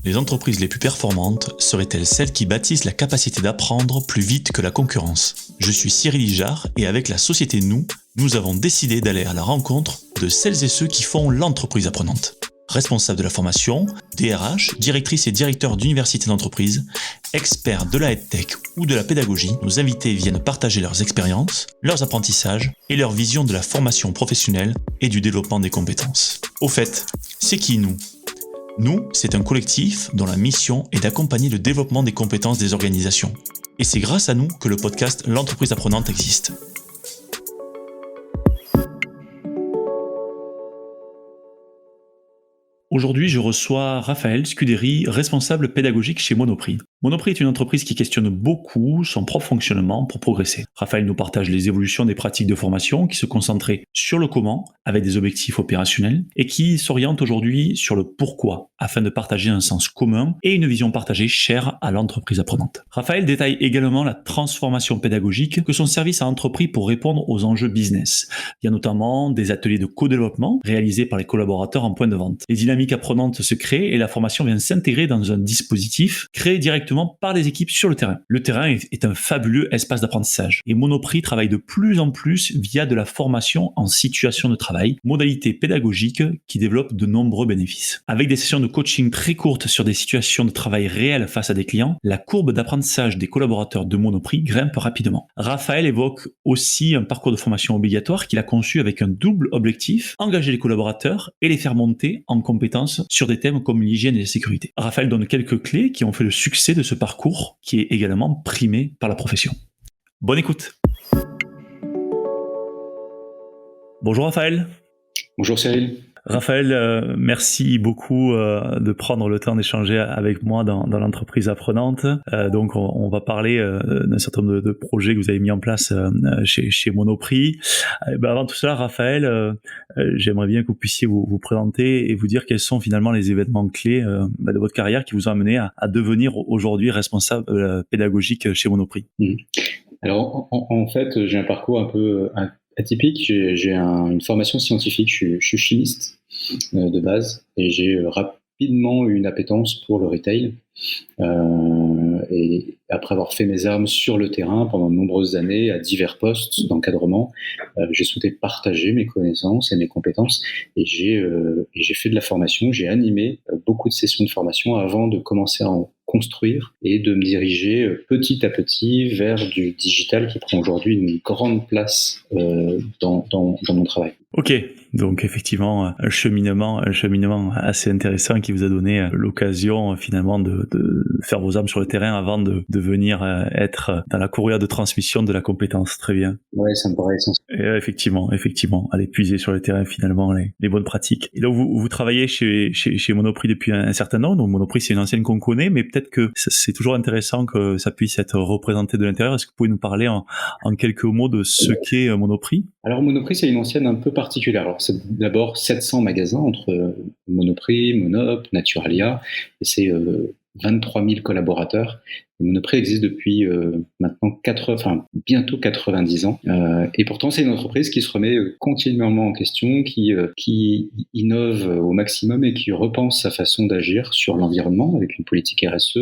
Les entreprises les plus performantes seraient-elles celles qui bâtissent la capacité d'apprendre plus vite que la concurrence? Je suis Cyril Ijard et avec la société nous avons décidé d'aller à la rencontre de celles et ceux qui font l'entreprise apprenante. Responsables de la formation, DRH, directrices et directeurs d'universités d'entreprise, experts de la EdTech ou de la pédagogie, nos invités viennent partager leurs expériences, leurs apprentissages et leur vision de la formation professionnelle et du développement des compétences. Au fait, c'est qui nous? Nous, c'est un collectif dont la mission est d'accompagner le développement des compétences des organisations. Et c'est grâce à nous que le podcast L'entreprise apprenante existe. Aujourd'hui, je reçois Raphaël Scuderi, responsable pédagogique chez Monoprix. Monoprix est une entreprise qui questionne beaucoup son propre fonctionnement pour progresser. Raphaël nous partage les évolutions des pratiques de formation qui se concentraient sur le comment, avec des objectifs opérationnels, et qui s'orientent aujourd'hui sur le pourquoi, afin de partager un sens commun et une vision partagée chère à l'entreprise apprenante. Raphaël détaille également la transformation pédagogique que son service a entrepris pour répondre aux enjeux business. Il y a notamment des ateliers de co-développement réalisés par les collaborateurs en point de vente. Les dynamiques apprenantes se créent et la formation vient s'intégrer dans un dispositif créé directement par les équipes sur le terrain. Le terrain est un fabuleux espace d'apprentissage et Monoprix travaille de plus en plus via de la formation en situation de travail, modalité pédagogique qui développe de nombreux bénéfices. Avec des sessions de coaching très courtes sur des situations de travail réelles face à des clients, la courbe d'apprentissage des collaborateurs de Monoprix grimpe rapidement. Raphaël évoque aussi un parcours de formation obligatoire qu'il a conçu avec un double objectif, engager les collaborateurs et les faire monter en compétences sur des thèmes comme l'hygiène et la sécurité. Raphaël donne quelques clés qui ont fait le succès de ce parcours qui est également primé par la profession. Bonne écoute. Bonjour Raphaël. Bonjour Cyril. Raphaël, merci beaucoup de prendre le temps d'échanger avec moi dans l'entreprise apprenante. Donc on va parler d'un certain nombre de projets que vous avez mis en place chez Monoprix. Avant tout cela, Raphaël, j'aimerais bien que vous puissiez vous présenter et vous dire quels sont finalement les événements clés de votre carrière qui vous ont amené à devenir aujourd'hui responsable pédagogique chez Monoprix. Alors en fait, j'ai un parcours un peu atypique. J'ai une formation scientifique, je suis chimiste de base et j'ai rapidement eu une appétence pour le retail. Et après avoir fait mes armes sur le terrain pendant de nombreuses années à divers postes d'encadrement, j'ai souhaité partager mes connaissances et mes compétences et j'ai fait de la formation, j'ai animé beaucoup de sessions de formation avant de commencer à en construire et de me diriger petit à petit vers du digital qui prend aujourd'hui une grande place dans mon travail. Ok, donc effectivement un cheminement assez intéressant qui vous a donné l'occasion finalement de faire vos armes sur le terrain avant de venir être dans la courrière de transmission de la compétence. Très bien. Ouais, ça me paraît essentiel. Effectivement, aller puiser sur le terrain finalement les bonnes pratiques. Et donc vous travaillez chez Monoprix depuis un certain temps. Donc Monoprix c'est une enseigne qu'on connaît, mais peut-être que c'est toujours intéressant que ça puisse être représenté de l'intérieur. Est-ce que vous pouvez nous parler en quelques mots de ce qu'est Monoprix? Alors Monoprix c'est une enseigne un peu particulière. Alors c'est d'abord 700 magasins entre Monoprix, Monop, Naturalia, et c'est 23 000 collaborateurs. Monoprix existe depuis maintenant bientôt 90 ans. Et pourtant, c'est une entreprise qui se remet continuellement en question, qui innove au maximum et qui repense sa façon d'agir sur l'environnement avec une politique RSE,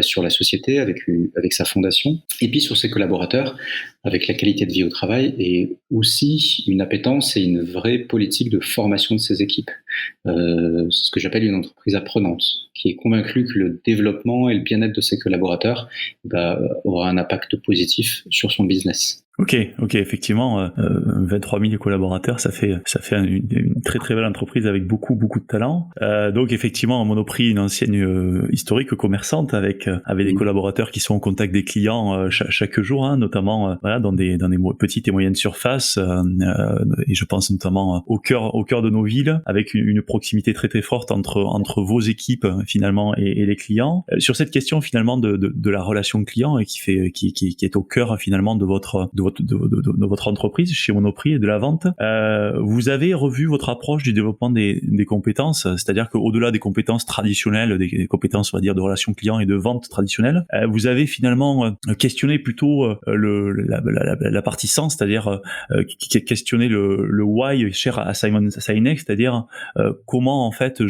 sur la société avec sa fondation, et puis sur ses collaborateurs avec la qualité de vie au travail et aussi une appétence et une vraie politique de formation de ses équipes. C'est ce que j'appelle une entreprise apprenante, qui est convaincue que le développement et le bien-être de ses collaborateurs aura un impact positif sur son business. Ok, effectivement, 23 000 collaborateurs, ça fait une très très belle entreprise avec beaucoup de talent. Donc effectivement, Monoprix, une enseigne historique commerçante avec des collaborateurs qui sont au contact des clients chaque jour, notamment dans des petites et moyennes surfaces. Et je pense notamment au cœur de nos villes, avec une proximité très très forte entre vos équipes finalement et les clients. Sur cette question finalement de la relation client et qui est au cœur finalement de votre de votre entreprise chez Monoprix et de la vente. Vous avez revu votre approche du développement des compétences, c'est-à-dire qu'au-delà des compétences traditionnelles, des compétences, on va dire, de relations clients et de vente traditionnelles, vous avez finalement questionné plutôt la partie sens, c'est-à-dire questionner le why cher à Simon Sinek, c'est-à-dire comment en fait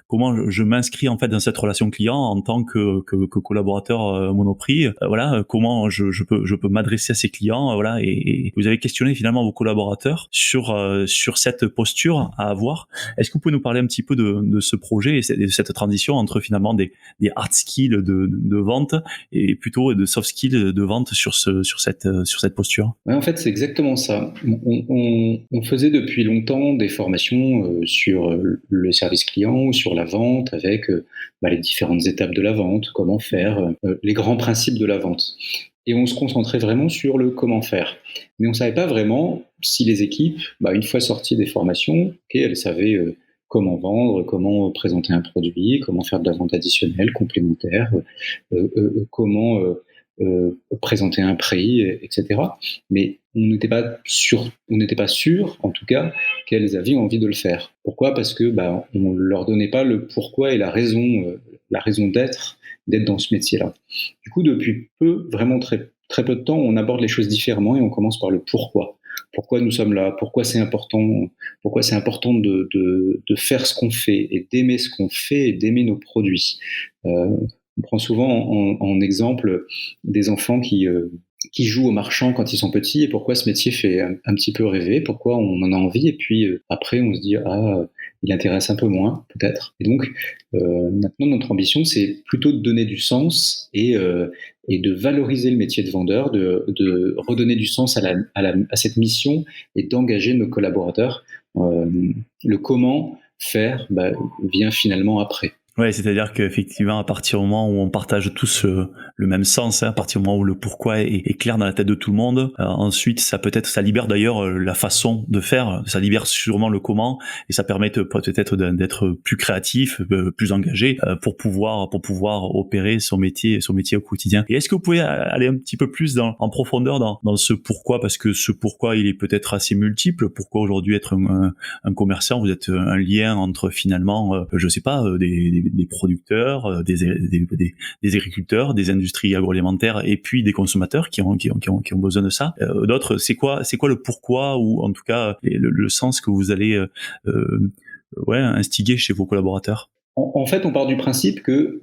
comment je m'inscris en fait dans cette relation client en tant que collaborateur Monoprix, voilà, comment je peux m'adresser à ces clients, voilà, et vous avez questionné finalement vos collaborateurs sur cette posture à avoir. Est-ce que vous pouvez nous parler un petit peu de ce projet et de cette transition entre finalement des hard skills de vente et plutôt de soft skills de vente sur cette posture? Ouais, en fait, c'est exactement ça. On faisait depuis longtemps des formations sur le service client ou sur la vente avec les différentes étapes de la vente, comment faire, les grands principes de la vente. Et on se concentrait vraiment sur le comment faire. Mais on ne savait pas vraiment si les équipes, une fois sorties des formations, elles savaient comment vendre, comment présenter un produit, comment faire de la vente additionnelle, complémentaire, comment présenter un prix, etc. Mais on n'était pas sûr, en tout cas, qu'elles avaient envie de le faire. Pourquoi ? Parce que on leur donnait pas le pourquoi et la raison d'être dans ce métier-là. Du coup, depuis vraiment très, très peu de temps, on aborde les choses différemment et on commence par le pourquoi. Pourquoi nous sommes là ? Pourquoi c'est important de faire ce qu'on fait et d'aimer ce qu'on fait et d'aimer nos produits. On prend souvent en exemple des enfants qui jouent au marchand quand ils sont petits et pourquoi ce métier fait un petit peu rêver, pourquoi on en a envie, et puis après on se dit il intéresse un peu moins peut-être. Et donc maintenant notre ambition c'est plutôt de donner du sens et de valoriser le métier de vendeur, de redonner du sens à cette mission et d'engager nos collaborateurs. Le comment faire vient finalement après. Ouais, c'est-à-dire qu'effectivement, à partir du moment où on partage tous le même sens, à partir du moment où le pourquoi est clair dans la tête de tout le monde, ensuite ça libère d'ailleurs la façon de faire, ça libère sûrement le comment, et ça permet peut-être d'être plus créatif, plus engagé pour pouvoir opérer son métier au quotidien. Et est-ce que vous pouvez aller un petit peu plus en profondeur dans ce pourquoi, parce que ce pourquoi il est peut-être assez multiple. Pourquoi aujourd'hui être un commerçant, vous êtes un lien entre finalement, je sais pas, des producteurs, des agriculteurs, des industries agroalimentaires et puis des consommateurs qui ont besoin de ça. D'autres, c'est quoi le pourquoi, ou en tout cas le sens que vous allez instiguer chez vos collaborateurs? En fait, on part du principe que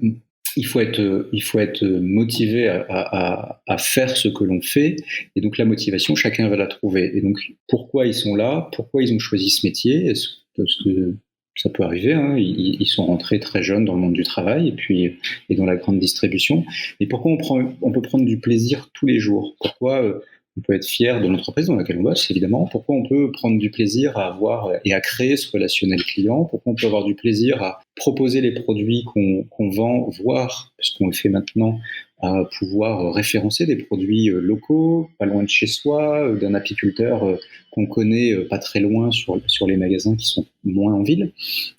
il faut être motivé à faire ce que l'on fait, et donc la motivation, chacun va la trouver. Et donc pourquoi ils sont là, pourquoi ils ont choisi ce métier, parce que ça peut arriver, hein, ils sont rentrés très jeunes dans le monde du travail et dans la grande distribution. Et pourquoi on peut prendre du plaisir tous les jours ? Pourquoi on peut être fier de l'entreprise dans laquelle on bosse, évidemment. Pourquoi on peut prendre du plaisir à avoir et à créer ce relationnel client ? Pourquoi on peut avoir du plaisir à proposer les produits qu'on vend, voire, puisqu'on le fait maintenant, à pouvoir référencer des produits locaux, pas loin de chez soi, d'un apiculteur qu'on connaît pas très loin sur les magasins qui sont moins en ville.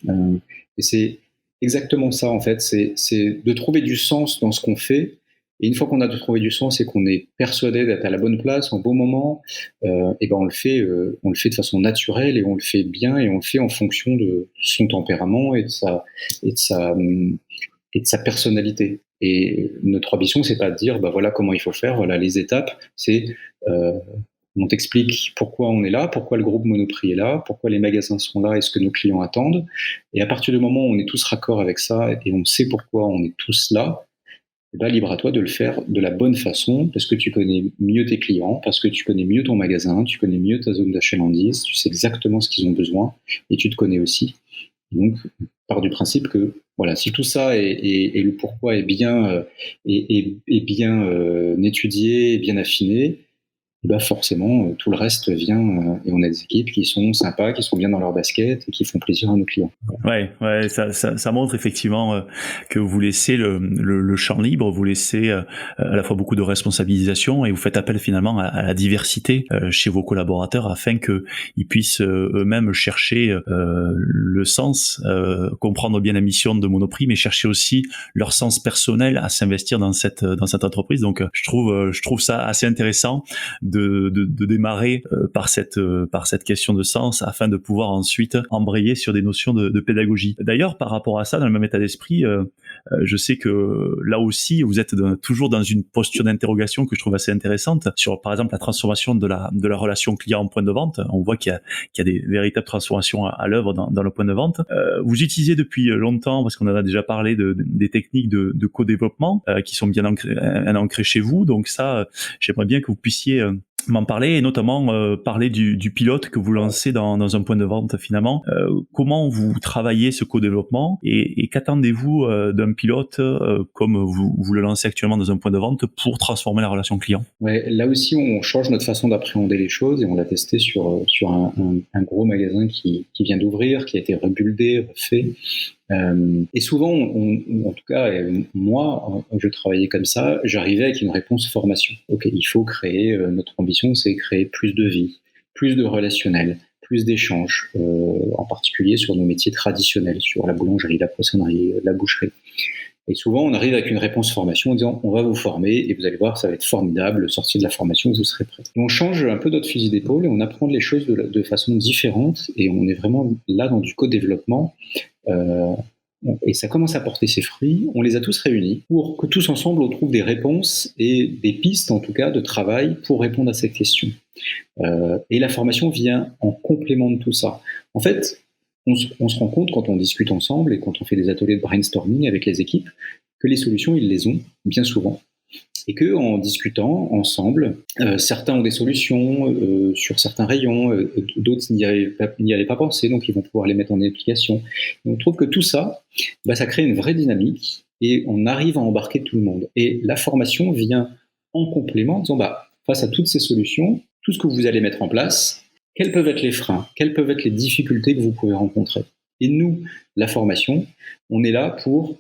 Et c'est exactement ça, en fait, c'est de trouver du sens dans ce qu'on fait. Et une fois qu'on a trouvé du sens et qu'on est persuadé d'être à la bonne place, au bon moment, on le fait de façon naturelle, et on le fait bien, et on le fait en fonction de son tempérament et de sa personnalité. Et notre ambition, c'est pas de dire voilà comment il faut faire, voilà les étapes. C'est on t'explique pourquoi on est là, pourquoi le groupe Monoprix est là, pourquoi les magasins sont là et ce que nos clients attendent. Et à partir du moment où on est tous raccord avec ça et on sait pourquoi on est tous là, libre à toi de le faire de la bonne façon, parce que tu connais mieux tes clients, parce que tu connais mieux ton magasin, tu connais mieux ta zone d'achalandise, tu sais exactement ce qu'ils ont besoin, et tu te connais aussi. Donc, part du principe que voilà, si tout ça et le pourquoi est bien étudié, bien affiné, forcément, tout le reste vient, et on a des équipes qui sont sympas, qui sont bien dans leur basket et qui font plaisir à nos clients. Ouais, ça montre effectivement que vous laissez le champ libre, vous laissez à la fois beaucoup de responsabilisation, et vous faites appel finalement à la diversité chez vos collaborateurs, afin que ils puissent eux-mêmes chercher le sens, comprendre bien la mission de Monoprix, mais chercher aussi leur sens personnel à s'investir dans cette entreprise. Donc je trouve ça assez intéressant de démarrer par cette question de sens afin de pouvoir ensuite embrayer sur des notions de pédagogie. D'ailleurs, par rapport à ça, dans le même état d'esprit, je sais que là aussi, vous êtes toujours dans une posture d'interrogation que je trouve assez intéressante sur, par exemple, la transformation de la relation client en point de vente. On voit qu'il y a des véritables transformations à l'œuvre dans le point de vente. Vous utilisez depuis longtemps, parce qu'on en a déjà parlé, des techniques de co-développement qui sont bien ancrées chez vous. Donc ça, j'aimerais bien que vous puissiez m'en parler, et notamment parler du pilote que vous lancez dans un point de vente finalement. Comment vous travaillez ce co-développement et qu'attendez-vous d'un pilote comme vous le lancez actuellement dans un point de vente pour transformer la relation client? Ouais, là aussi, on change notre façon d'appréhender les choses et on l'a testé sur un gros magasin qui vient d'ouvrir, qui a été rebuildé, refait. Et souvent, en tout cas, moi, je travaillais comme ça, j'arrivais avec une réponse formation. Ok, il faut créer, notre ambition, c'est créer plus de vie, plus de relationnel, plus d'échanges, en particulier sur nos métiers traditionnels, sur la boulangerie, la poissonnerie, la boucherie. Et souvent, on arrive avec une réponse formation en disant on va vous former et vous allez voir, ça va être formidable, sortir de la formation, vous serez prêt. Et on change un peu notre fusil d'épaule et on apprend les choses de façon différente et on est vraiment là dans du co-développement. Et ça commence à porter ses fruits. On les a tous réunis pour que tous ensemble on trouve des réponses et des pistes en tout cas de travail pour répondre à ces questions. Et la formation vient en complément de tout ça. En fait, on se rend compte quand on discute ensemble et quand on fait des ateliers de brainstorming avec les équipes que les solutions, ils les ont bien souvent. Et qu'en discutant ensemble, certains ont des solutions sur certains rayons, d'autres n'y avaient pas pensé, donc ils vont pouvoir les mettre en application. Et on trouve que tout ça, ça crée une vraie dynamique et on arrive à embarquer tout le monde. Et la formation vient en complément en disant, face à toutes ces solutions, tout ce que vous allez mettre en place, quels peuvent être les freins, quelles peuvent être les difficultés que vous pouvez rencontrer. Et nous, la formation, on est là pour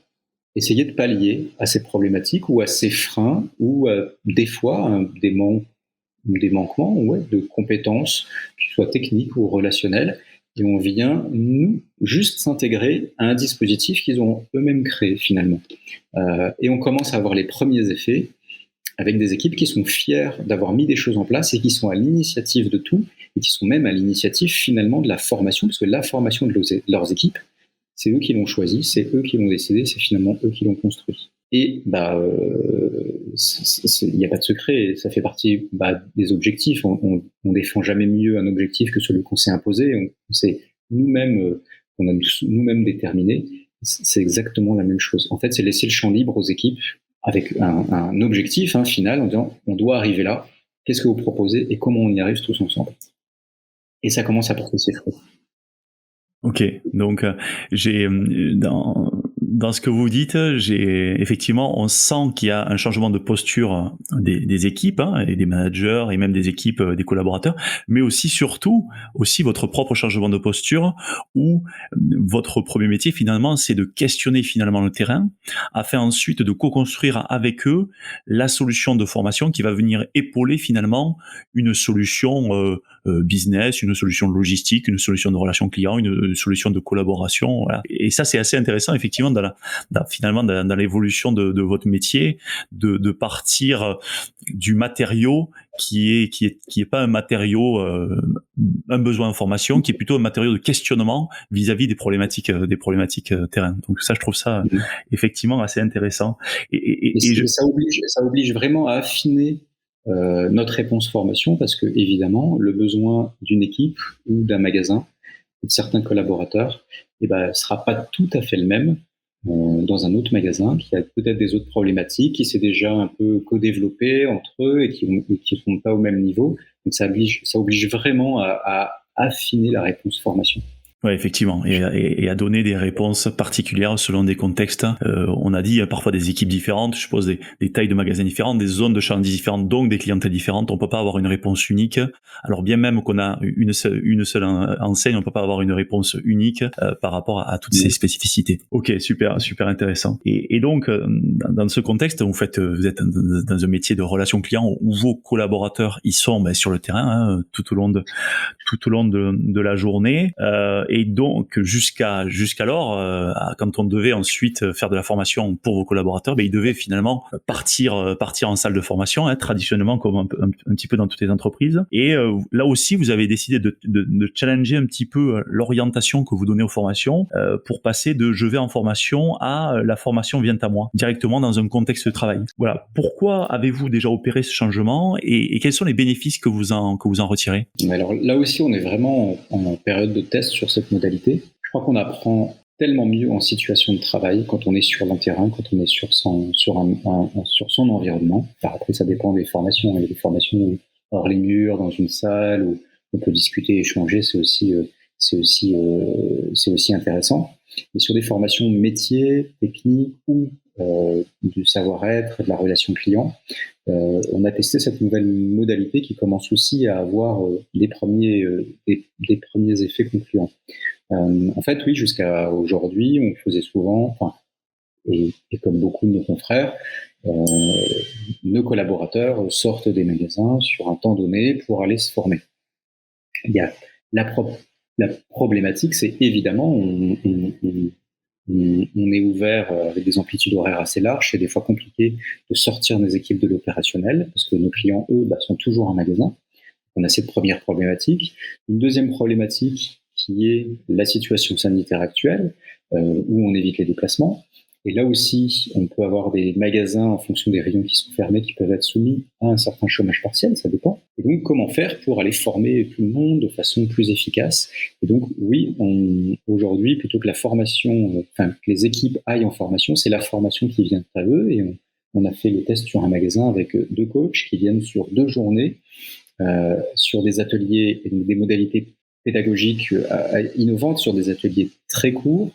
essayer de pallier à ces problématiques ou à ces freins ou des fois des manquements de compétences, qu'ils soient techniques ou relationnelles. Et on vient, nous, juste s'intégrer à un dispositif qu'ils ont eux-mêmes créé finalement. Et on commence à avoir les premiers effets avec des équipes qui sont fières d'avoir mis des choses en place et qui sont à l'initiative de tout et qui sont même à l'initiative finalement de la formation, parce que la formation de leurs équipes, c'est eux qui l'ont choisi, c'est eux qui l'ont décidé, c'est finalement eux qui l'ont construit. Et il n'y a pas de secret, ça fait partie des objectifs. On défend jamais mieux un objectif que celui qu'on s'est imposé. C'est nous-mêmes, on a nous-mêmes déterminé. C'est exactement la même chose. En fait, c'est laisser le champ libre aux équipes avec un objectif final en disant on doit arriver là. Qu'est-ce que vous proposez et comment on y arrive tous ensemble. Et ça commence à porter ses fruits. Ok, donc j'ai dans ce que vous dites, effectivement, on sent qu'il y a un changement de posture des équipes et des managers et même des équipes, des collaborateurs, mais aussi surtout votre propre changement de posture où votre premier métier finalement c'est de questionner finalement le terrain afin ensuite de co-construire avec eux la solution de formation qui va venir épauler finalement une solution business, une solution logistique, une solution de relation client, une solution de collaboration. Voilà. Et ça, c'est assez intéressant, effectivement, finalement, dans l'évolution de votre métier, de partir du matériau qui est pas un matériau, un besoin d'information, qui est plutôt un matériau de questionnement vis-à-vis des problématiques terrain. Donc ça, je trouve ça effectivement assez intéressant. Ça oblige vraiment à affiner notre réponse formation, parce que évidemment le besoin d'une équipe ou d'un magasin ou de certains collaborateurs sera pas tout à fait le même dans un autre magasin qui a peut-être des autres problématiques, qui s'est déjà un peu co-développé entre eux et qui ne sont pas au même niveau. Donc ça oblige vraiment à affiner la réponse formation. Ouais, effectivement, et à donner des réponses particulières selon des contextes. On a dit parfois des équipes différentes, je suppose des tailles de magasins différentes, des zones de chandise différentes, donc des clientèles différentes. On peut pas avoir une réponse unique. Alors bien même qu'on a une seule enseigne, on peut pas avoir une réponse unique par rapport à toutes ces spécificités. Ok, super intéressant. Et donc dans ce contexte, vous êtes dans un métier de relation client où vos collaborateurs ils sont sur le terrain tout au long de la journée. Et donc jusqu'alors, quand on devait ensuite faire de la formation pour vos collaborateurs, ils devaient finalement partir en salle de formation, traditionnellement comme un petit peu dans toutes les entreprises. Et là aussi, vous avez décidé de challenger un petit peu l'orientation que vous donnez aux formations pour passer de je vais en formation à la formation vient à moi, directement dans un contexte de travail. Voilà. Pourquoi avez-vous déjà opéré ce changement et quels sont les bénéfices que vous en retirez? Alors là aussi, on est vraiment en période de test sur cette modalité. Je crois qu'on apprend tellement mieux en situation de travail quand on est sur le terrain, quand on est sur son environnement. Alors après, ça dépend des formations. Il y a des formations hors les murs, dans une salle, où on peut discuter, échanger, c'est aussi intéressant. Mais sur des formations métiers, techniques ou du savoir-être, de la relation client, on a testé cette nouvelle modalité qui commence aussi à avoir des premiers effets concluants. En fait, oui, jusqu'à aujourd'hui, on faisait souvent, et comme beaucoup de nos confrères, nos collaborateurs sortent des magasins sur un temps donné pour aller se former. Il y a la problématique, c'est évidemment, on est ouvert avec des amplitudes horaires assez larges. C'est des fois compliqué de sortir nos équipes de l'opérationnel parce que nos clients, eux, sont toujours en magasin. On a cette première problématique. Une deuxième problématique qui est la situation sanitaire actuelle, où on évite les déplacements. Et là aussi, on peut avoir des magasins en fonction des rayons qui sont fermés qui peuvent être soumis à un certain chômage partiel, ça dépend. Et donc, comment faire pour aller former tout le monde de façon plus efficace? Et donc, oui, aujourd'hui, plutôt que la formation, que les équipes aillent en formation, c'est la formation qui vient à eux. Et on a fait le test sur un magasin avec 2 coachs qui viennent sur 2 journées, sur des ateliers et donc des modalités pédagogiques innovantes, sur des ateliers très courts,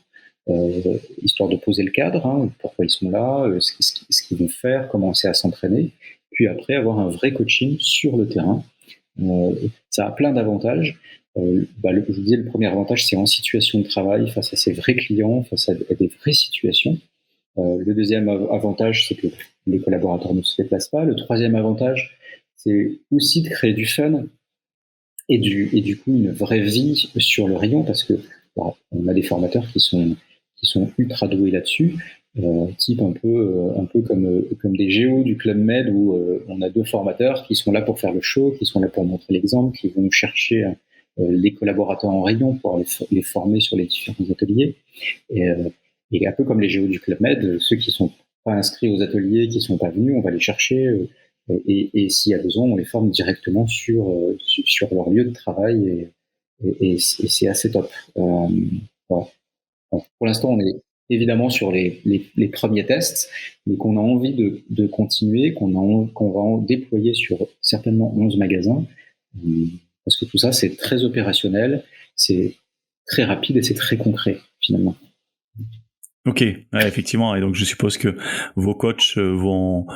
histoire de poser le cadre, pourquoi ils sont là, ce qu'ils vont faire, commencer à s'entraîner, puis après avoir un vrai coaching sur le terrain. Ça a plein d'avantages. Je vous disais, le premier avantage, c'est en situation de travail, face à ses vrais clients, face à des vraies situations. Le deuxième avantage, c'est que les collaborateurs ne se déplacent pas. Le troisième avantage, c'est aussi de créer du fun et du coup une vraie vie sur le rayon, parce que on a des formateurs qui sont ultra doués là-dessus, type un peu comme des géos du Club Med où on a 2 formateurs qui sont là pour faire le show, qui sont là pour montrer l'exemple, qui vont chercher les collaborateurs en rayon pour les former sur les différents ateliers. Et un peu comme les géos du Club Med, ceux qui sont pas inscrits aux ateliers, qui sont pas venus, on va les chercher et s'il y a besoin, on les forme directement sur leur lieu de travail et c'est assez top. Voilà. Pour l'instant, on est évidemment sur les premiers tests, mais qu'on a envie de continuer, qu'on va en déployer sur certainement 11 magasins, parce que tout ça, c'est très opérationnel, c'est très rapide et c'est très concret, finalement. Ok, ouais, effectivement. Et donc, je suppose que vos coachs vont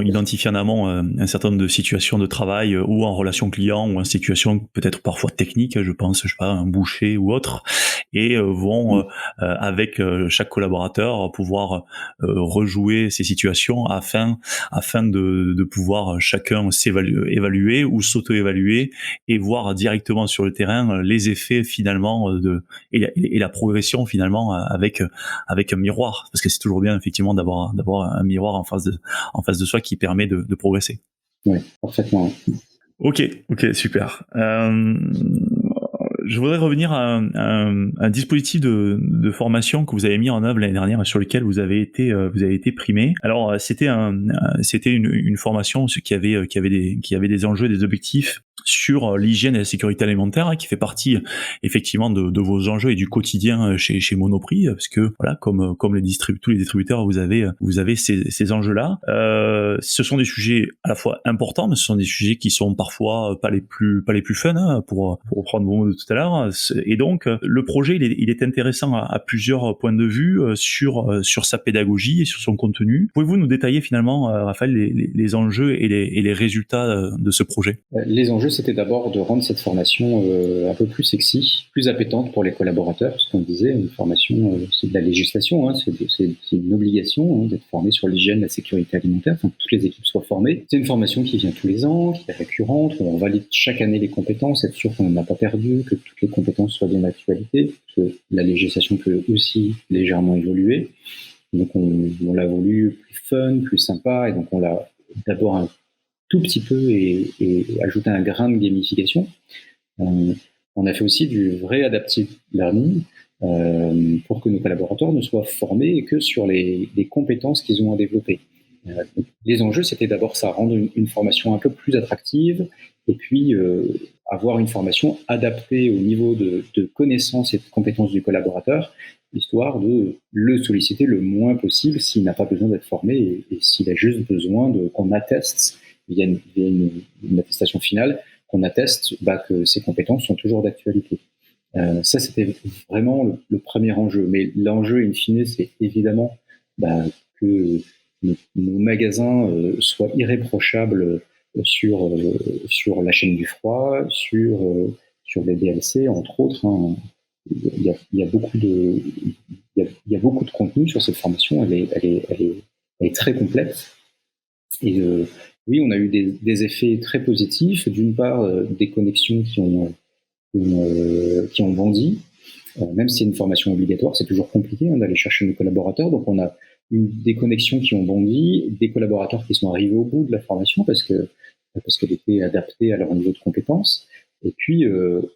identifier en amont un certain nombre de situations de travail ou en relation client ou en situation peut-être parfois technique, je pense, je sais pas, un boucher ou autre, et vont avec chaque collaborateur pouvoir rejouer ces situations afin de pouvoir chacun évaluer ou s'auto-évaluer et voir directement sur le terrain les effets finalement et la progression finalement avec un miroir, parce que c'est toujours bien effectivement d'avoir un miroir en face de soi qui permet de progresser. Oui, parfaitement. Ok, super. Je voudrais revenir à un dispositif de formation que vous avez mis en œuvre l'année dernière, sur lequel vous avez été primé. Alors c'était une formation qui avait des enjeux, des objectifs sur l'hygiène et la sécurité alimentaire, qui fait partie effectivement de vos enjeux et du quotidien chez Monoprix, parce que voilà, comme tous les distributeurs, vous avez ces enjeux-là. Ce sont des sujets à la fois importants, mais ce sont des sujets qui sont parfois pas les plus fun, pour reprendre vos mots de tout à l'heure. Et donc le projet il est intéressant à plusieurs points de vue sur sa pédagogie et sur son contenu. Pouvez-vous nous détailler finalement, Raphaël, les enjeux et les résultats de ce projet? Les enjeux, c'était d'abord de rendre cette formation un peu plus sexy, plus appétante pour les collaborateurs, parce qu'on disait, une formation, c'est de la législation, c'est une obligation d'être formé sur l'hygiène, la sécurité alimentaire, que toutes les équipes soient formées. C'est une formation qui vient tous les ans, qui est récurrente, où on valide chaque année les compétences, être sûr qu'on n'a pas perdu, que toutes les compétences soient bien d'actualité, que la législation peut aussi légèrement évoluer. Donc on l'a voulu plus fun, plus sympa, et donc on l'a d'abord un tout petit peu et ajouté un grain de gamification. On a fait aussi du vrai adaptive learning pour que nos collaborateurs ne soient formés que sur les compétences qu'ils ont à développer. Les enjeux, c'était d'abord ça, rendre une formation un peu plus attractive et puis avoir une formation adaptée au niveau de connaissances et de compétences du collaborateur, histoire de le solliciter le moins possible s'il n'a pas besoin d'être formé et s'il a juste besoin qu'on atteste, via une attestation finale, qu'on atteste que ses compétences sont toujours d'actualité. Ça, c'était vraiment le premier enjeu. Mais l'enjeu, in fine, c'est évidemment que nos magasins soient irréprochables sur la chaîne du froid, sur les DLC, entre autres. Il y a beaucoup de contenu sur cette formation. Elle est très complète. Et oui, on a eu des effets très positifs. D'une part, des connexions qui ont bondi. Même si c'est une formation obligatoire, c'est toujours compliqué d'aller chercher nos collaborateurs. Donc, on a eu des connexions qui ont bondi, des collaborateurs qui sont arrivés au bout de la formation parce qu'elle était adaptée à leur niveau de compétences. Et puis,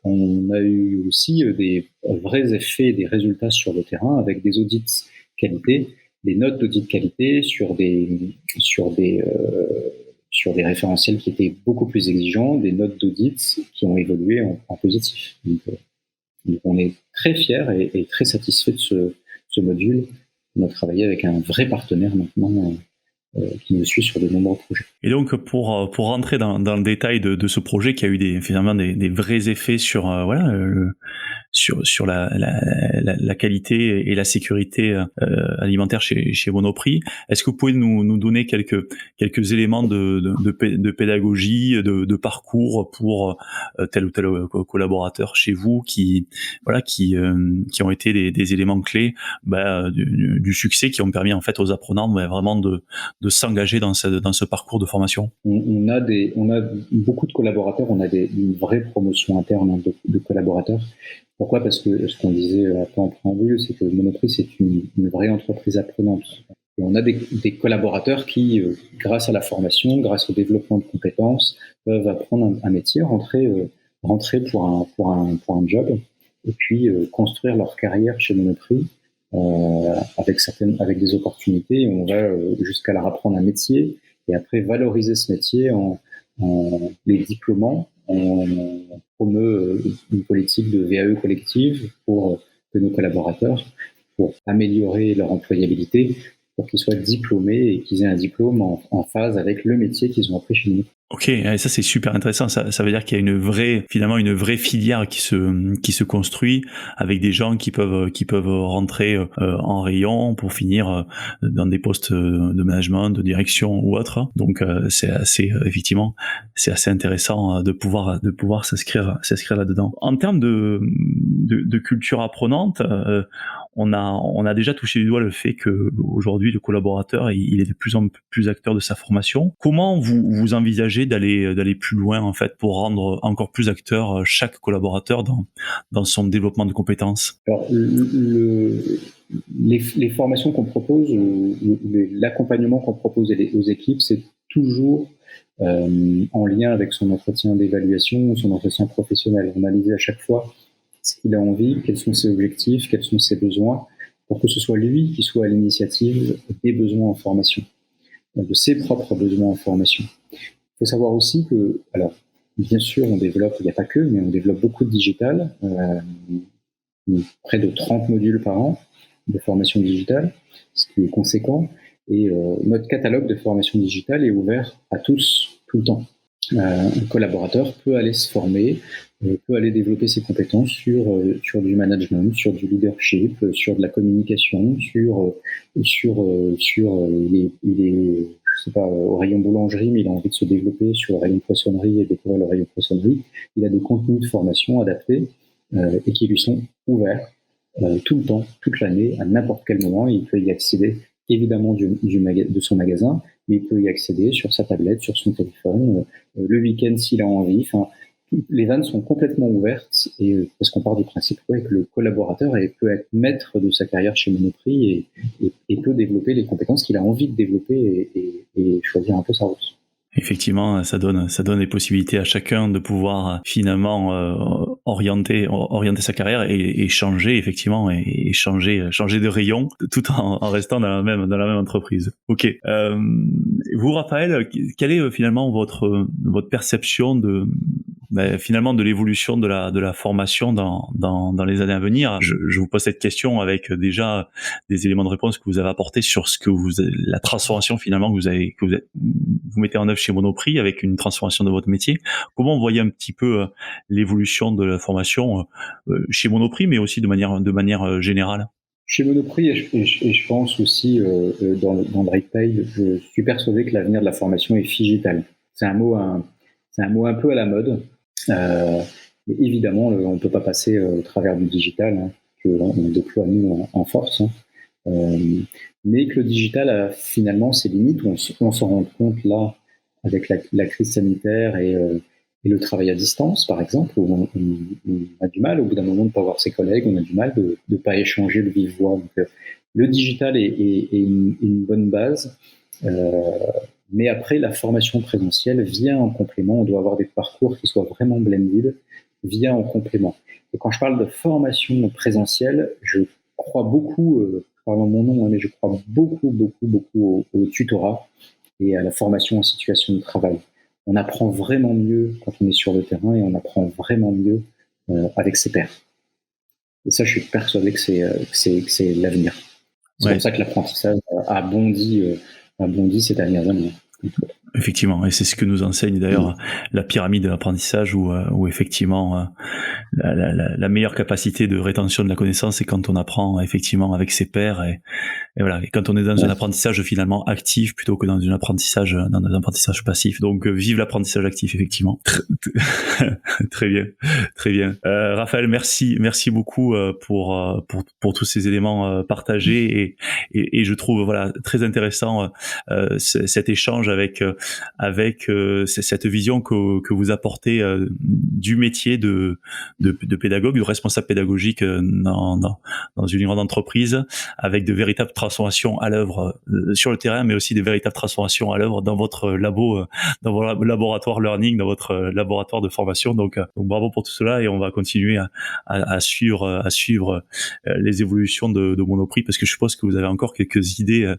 on a eu aussi des vrais effets, des résultats sur le terrain avec des audits qualité, des notes d'audit qualité sur des référentiels qui étaient beaucoup plus exigeants, des notes d'audit qui ont évolué en positif. Donc on est très fiers et très satisfaits de ce module. On a travaillé avec un vrai partenaire maintenant qui nous suit sur de nombreux projets. Et donc pour rentrer dans le détail de ce projet qui a eu finalement des vrais effets sur sur la qualité et la sécurité alimentaire chez Monoprix, est-ce que vous pouvez nous donner quelques éléments de pédagogie, de parcours pour tel ou tel collaborateur chez vous qui ont été des éléments clés du succès, qui ont permis en fait aux apprenants vraiment de s'engager dans ce parcours de formation? On a beaucoup de collaborateurs, on a une vraie promotion interne de collaborateurs. Pourquoi ? Parce que ce qu'on disait un peu en préambule, c'est que Monoprix, c'est une vraie entreprise apprenante. Et on a des collaborateurs qui, grâce à la formation, grâce au développement de compétences, peuvent apprendre un métier, rentrer pour un job, et puis construire leur carrière chez Monoprix avec des opportunités. On va jusqu'à leur apprendre un métier et après valoriser ce métier en les diplômant. On promeut une politique de VAE collective pour que nos collaborateurs, pour améliorer leur employabilité, pour qu'ils soient diplômés et qu'ils aient un diplôme en phase avec le métier qu'ils ont appris chez nous. Ok, ça c'est super intéressant. Ça veut dire qu'il y a une vraie filière qui se construit avec des gens qui peuvent rentrer en rayon pour finir dans des postes de management, de direction ou autre. Donc c'est assez intéressant de pouvoir s'inscrire là-dedans. En termes de culture apprenante, on a déjà touché du doigt le fait que aujourd'hui le collaborateur il est de plus en plus acteur de sa formation. Comment vous envisagez d'aller plus loin en fait pour rendre encore plus acteur chaque collaborateur dans son développement de compétences? Alors les formations qu'on propose, l'accompagnement qu'on propose aux équipes, c'est toujours en lien avec son entretien d'évaluation ou son entretien professionnel. On analyse à chaque fois ce qu'il a envie, quels sont ses objectifs, quels sont ses besoins, pour que ce soit lui qui soit à l'initiative des besoins en formation, de ses propres besoins en formation. Il faut savoir aussi que, alors, bien sûr, il n'y a pas que, mais on développe beaucoup de digital, près de 30 modules par an de formation digitale, ce qui est conséquent, et notre catalogue de formation digitale est ouvert à tous, tout le temps. Un collaborateur peut aller se former, peut aller développer ses compétences sur du management, sur du leadership, sur de la communication, sur je sais pas, au rayon boulangerie, mais il a envie de se développer sur le rayon poissonnerie et découvrir le rayon poissonnerie, il a des contenus de formation adaptés et qui lui sont ouverts tout le temps, toute l'année, à n'importe quel moment. Il peut y accéder évidemment de son magasin, mais il peut y accéder sur sa tablette, sur son téléphone, le week-end s'il a envie. Enfin, les vannes sont complètement ouvertes parce qu'on part du principe que le collaborateur peut être maître de sa carrière chez Monoprix et peut développer les compétences qu'il a envie de développer et choisir un peu sa route. Effectivement, ça donne des possibilités à chacun de pouvoir finalement orienter sa carrière et changer effectivement et changer de rayon tout en restant dans la même entreprise. Ok. Vous, Raphaël, quelle est finalement votre perception finalement de l'évolution de la formation dans les années à venir? Je vous pose cette question avec déjà des éléments de réponse que vous avez apportés sur la transformation finalement que vous mettez en œuvre chez Monoprix avec une transformation de votre métier. Comment vous voyez un petit peu l'évolution de la formation chez Monoprix, mais aussi de manière générale? Chez Monoprix, et je pense aussi dans le retail, je suis persuadé que l'avenir de la formation est figital. C'est un mot un peu à la mode. Mais évidemment, on ne peut pas passer au travers du digital qu'on déploie nous en force. Mais que le digital finalement ses limites, on s'en rend compte là avec la crise sanitaire et le travail à distance, par exemple, où on a du mal au bout d'un moment de ne pas voir ses collègues, on a du mal de ne pas échanger de vive voix. Donc, le digital est une bonne base, mais après, la formation présentielle vient en complément. On doit avoir des parcours qui soient vraiment blended, vient en complément. Et quand je parle de formation présentielle, je crois beaucoup, parlant de mon nom, mais je crois beaucoup au tutorat et à la formation en situation de travail. On apprend vraiment mieux quand on est sur le terrain et on apprend vraiment mieux avec ses pairs. Et ça, je suis persuadé que c'est l'avenir. C'est pour ça que l'apprentissage a bondi ces dernières années. Effectivement, et c'est ce que nous enseigne d'ailleurs la pyramide de l'apprentissage où effectivement la meilleure capacité de rétention de la connaissance, c'est quand on apprend effectivement avec ses pairs et voilà, et quand on est dans un apprentissage finalement actif plutôt que dans un apprentissage passif. Donc vive l'apprentissage actif effectivement. Très bien. Raphaël, merci beaucoup pour tous ces éléments partagés et je trouve voilà très intéressant cet échange avec cette vision que vous apportez du métier de pédagogue, de responsable pédagogique dans une grande entreprise, avec de véritables transformations à l'œuvre sur le terrain, mais aussi de véritables transformations à l'œuvre dans votre dans votre laboratoire learning, dans votre laboratoire de formation. Donc bravo pour tout cela et on va continuer à suivre les évolutions de Monoprix parce que je suppose que vous avez encore quelques idées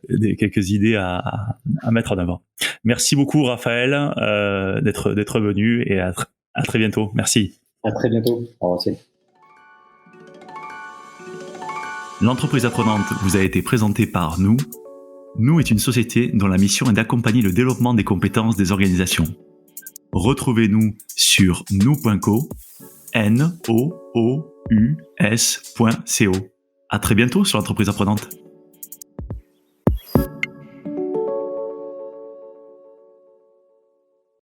à mettre en avant. Merci beaucoup Raphaël d'être venu et à très bientôt. Merci. À très bientôt. Au revoir. L'entreprise apprenante vous a été présentée par Nous. Nous est une société dont la mission est d'accompagner le développement des compétences des organisations. Retrouvez-nous sur nous.co, nous.co. À très bientôt sur l'entreprise apprenante.